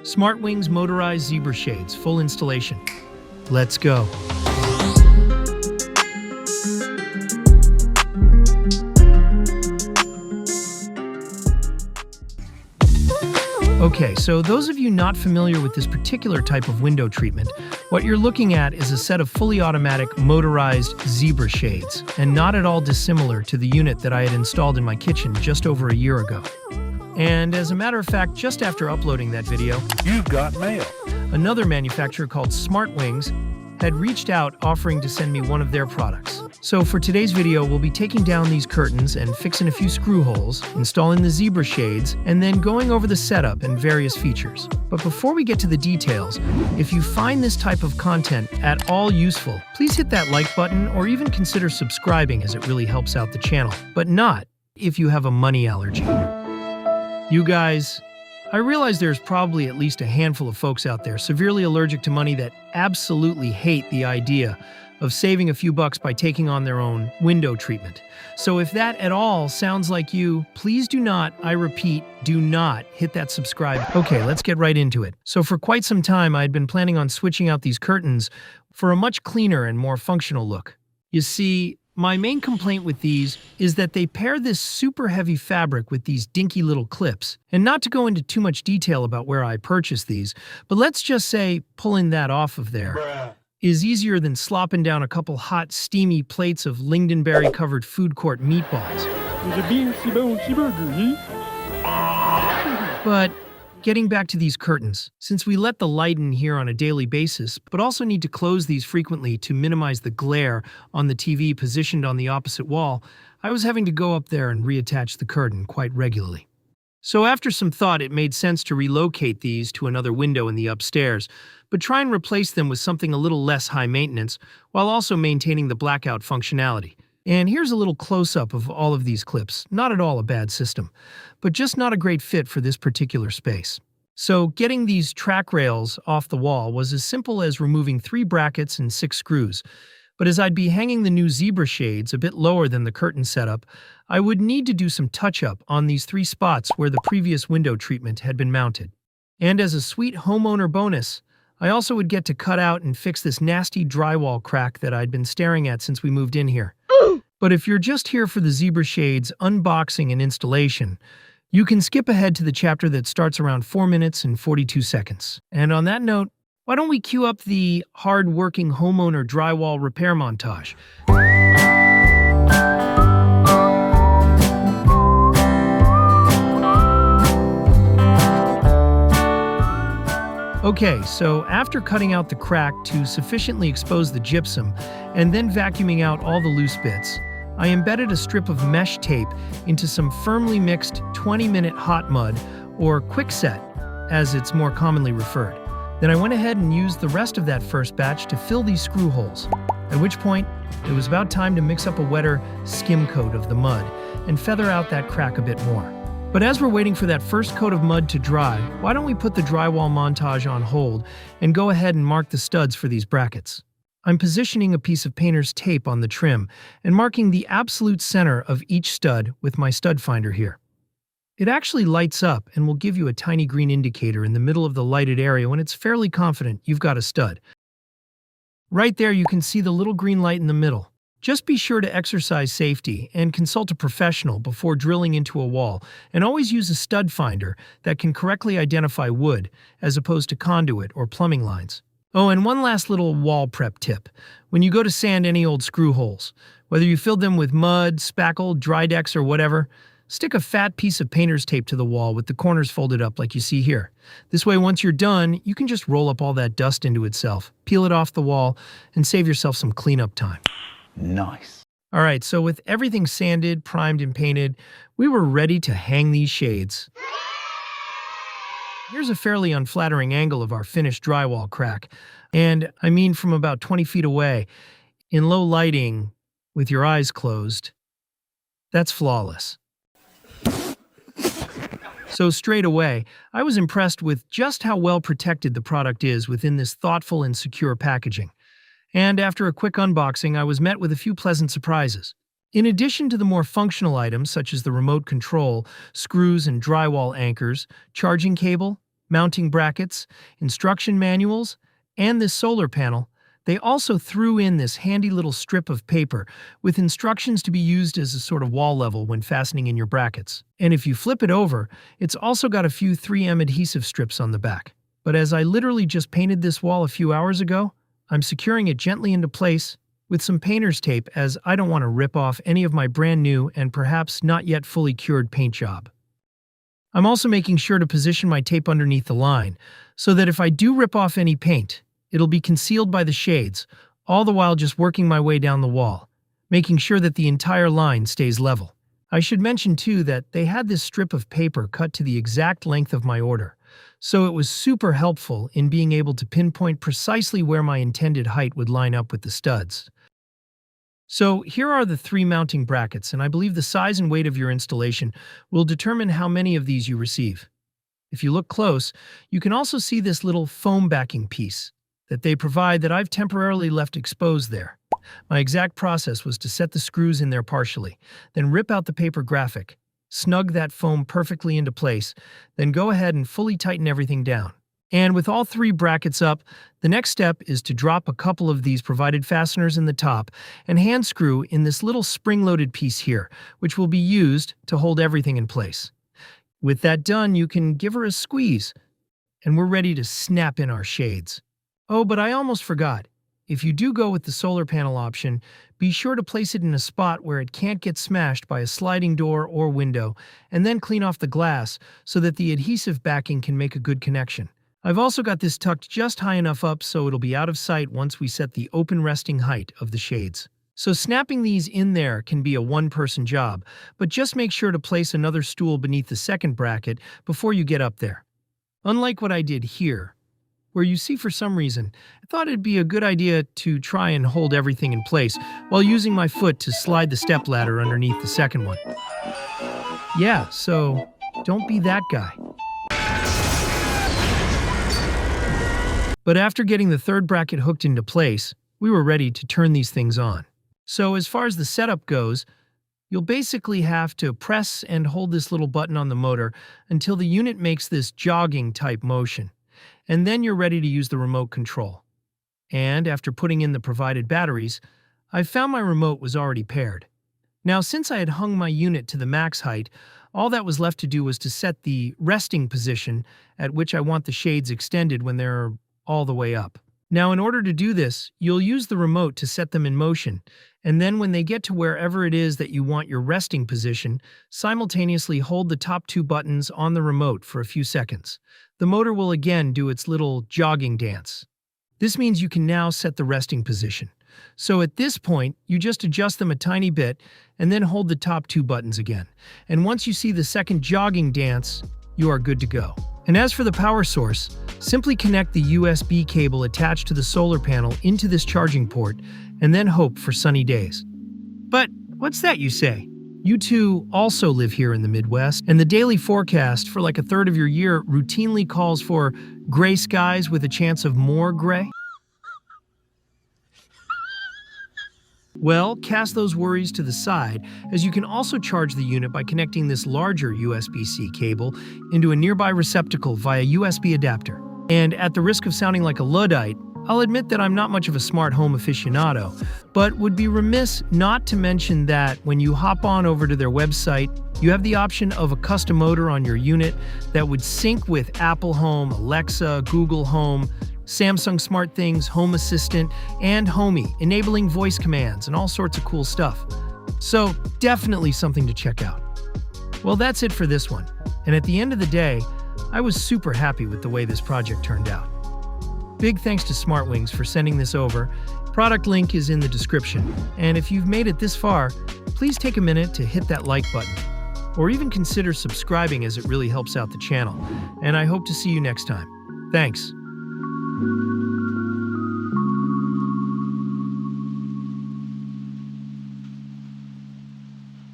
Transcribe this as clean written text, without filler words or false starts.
Smartwings Motorized Zebra Shades, full installation. Let's go. Okay, so those of you not familiar with this particular type of window treatment, what you're looking at is a set of fully automatic motorized zebra shades, and not at all dissimilar to the unit that I had installed in my kitchen just over a year ago. And as a matter of fact, just after uploading that video, you've got mail. Another manufacturer called Smartwings had reached out offering to send me one of their products. So for today's video, we'll be taking down these curtains and fixing a few screw holes, installing the zebra shades, and then going over the setup and various features. But before we get to the details, if you find this type of content at all useful, please hit that like button or even consider subscribing, as it really helps out the channel. But not if you have a money allergy. You guys, I realize there's probably at least a handful of folks out there severely allergic to money that absolutely hate the idea of saving a few bucks by taking on their own window treatment. So if that at all sounds like you, please do not, I repeat, do not hit that subscribe. Okay, let's get right into it. So for quite some time, I had been planning on switching out these curtains for a much cleaner and more functional look. You see, my main complaint with these is that they pair this super heavy fabric with these dinky little clips. And not to go into too much detail about where I purchased these, but let's just say pulling that off of there is easier than slopping down a couple hot, steamy plates of lingonberry-covered food court meatballs. But getting back to these curtains, since we let the light in here on a daily basis, but also need to close these frequently to minimize the glare on the TV positioned on the opposite wall, I was having to go up there and reattach the curtain quite regularly. So after some thought, it made sense to relocate these to another window in the upstairs, but try and replace them with something a little less high maintenance, while also maintaining the blackout functionality. And here's a little close-up of all of these clips. Not at all a bad system, but just not a great fit for this particular space. So getting these track rails off the wall was as simple as removing 3 brackets and 6 screws. But as I'd be hanging the new zebra shades a bit lower than the curtain setup, I would need to do some touch-up on these 3 spots where the previous window treatment had been mounted. And as a sweet homeowner bonus, I also would get to cut out and fix this nasty drywall crack that I'd been staring at since we moved in here. But if you're just here for the zebra shades unboxing and installation, you can skip ahead to the chapter that starts around 4 minutes and 42 seconds. And on that note, why don't we cue up the hard-working homeowner drywall repair montage? Okay, so after cutting out the crack to sufficiently expose the gypsum and then vacuuming out all the loose bits, I embedded a strip of mesh tape into some firmly mixed 20-minute hot mud, or quickset, as it's more commonly referred. Then I went ahead and used the rest of that first batch to fill these screw holes, at which point it was about time to mix up a wetter skim coat of the mud and feather out that crack a bit more. But as we're waiting for that first coat of mud to dry, why don't we put the drywall montage on hold and go ahead and mark the studs for these brackets. I'm positioning a piece of painter's tape on the trim and marking the absolute center of each stud with my stud finder here. It actually lights up and will give you a tiny green indicator in the middle of the lighted area when it's fairly confident you've got a stud. Right there you can see the little green light in the middle. Just be sure to exercise safety and consult a professional before drilling into a wall, and always use a stud finder that can correctly identify wood as opposed to conduit or plumbing lines. Oh, and one last little wall prep tip. When you go to sand any old screw holes, whether you filled them with mud, spackle, Drydex, or whatever, stick a fat piece of painter's tape to the wall with the corners folded up like you see here. This way, once you're done, you can just roll up all that dust into itself, peel it off the wall, and save yourself some cleanup time. Nice. All right, so with everything sanded, primed, and painted, we were ready to hang these shades. Here's a fairly unflattering angle of our finished drywall crack. And I mean from about 20 feet away, in low lighting, with your eyes closed, that's flawless. So straight away, I was impressed with just how well protected the product is within this thoughtful and secure packaging. And after a quick unboxing, I was met with a few pleasant surprises. In addition to the more functional items such as the remote control, screws and drywall anchors, charging cable, mounting brackets, instruction manuals, and this solar panel, they also threw in this handy little strip of paper with instructions to be used as a sort of wall level when fastening in your brackets. And if you flip it over, it's also got a few 3M adhesive strips on the back. But as I literally just painted this wall a few hours ago, I'm securing it gently into place with some painter's tape, as I don't want to rip off any of my brand new and perhaps not yet fully cured paint job. I'm also making sure to position my tape underneath the line so that if I do rip off any paint, it'll be concealed by the shades, all the while just working my way down the wall, making sure that the entire line stays level. I should mention too that they had this strip of paper cut to the exact length of my order, so it was super helpful in being able to pinpoint precisely where my intended height would line up with the studs. So here are the 3 mounting brackets, and I believe the size and weight of your installation will determine how many of these you receive. If you look close, you can also see this little foam backing piece that they provide that I've temporarily left exposed there. My exact process was to set the screws in there partially, then rip out the paper graphic, snug that foam perfectly into place, then go ahead and fully tighten everything down. And with all 3 brackets up, the next step is to drop a couple of these provided fasteners in the top and hand screw in this little spring-loaded piece here, which will be used to hold everything in place. With that done, you can give her a squeeze, and we're ready to snap in our shades. Oh, but I almost forgot. If you do go with the solar panel option, be sure to place it in a spot where it can't get smashed by a sliding door or window, and then clean off the glass so that the adhesive backing can make a good connection. I've also got this tucked just high enough up so it'll be out of sight once we set the open resting height of the shades. So snapping these in there can be a one-person job, but just make sure to place another stool beneath the second bracket before you get up there. Unlike what I did here, where you see for some reason, I thought it'd be a good idea to try and hold everything in place while using my foot to slide the stepladder underneath the second one. Yeah, so don't be that guy. But after getting the third bracket hooked into place, we were ready to turn these things on. So as far as the setup goes, you'll basically have to press and hold this little button on the motor until the unit makes this jogging type motion. And then you're ready to use the remote control. And after putting in the provided batteries, I found my remote was already paired. Now, since I had hung my unit to the max height, all that was left to do was to set the resting position at which I want the shades extended when they're all the way up. Now, in order to do this, you'll use the remote to set them in motion, and then when they get to wherever it is that you want your resting position, simultaneously hold the top 2 buttons on the remote for a few seconds. The motor will again do its little jogging dance. This means you can now set the resting position. So at this point, you just adjust them a tiny bit and then hold the top 2 buttons again. And once you see the second jogging dance, you are good to go. And as for the power source, simply connect the USB cable attached to the solar panel into this charging port and then hope for sunny days. But what's that you say? You two also live here in the Midwest, and the daily forecast for like a third of your year routinely calls for gray skies with a chance of more gray? Well, cast those worries to the side, as you can also charge the unit by connecting this larger USB-C cable into a nearby receptacle via USB adapter. And at the risk of sounding like a Luddite, I'll admit that I'm not much of a smart home aficionado, but would be remiss not to mention that when you hop on over to their website, you have the option of a custom motor on your unit that would sync with Apple Home, Alexa, Google Home, Samsung SmartThings, Home Assistant, and Homey, enabling voice commands and all sorts of cool stuff. So definitely something to check out. Well, that's it for this one. And at the end of the day, I was super happy with the way this project turned out. Big thanks to Smartwings for sending this over. Product link is in the description. And if you've made it this far, please take a minute to hit that like button, or even consider subscribing, as it really helps out the channel. And I hope to see you next time. Thanks.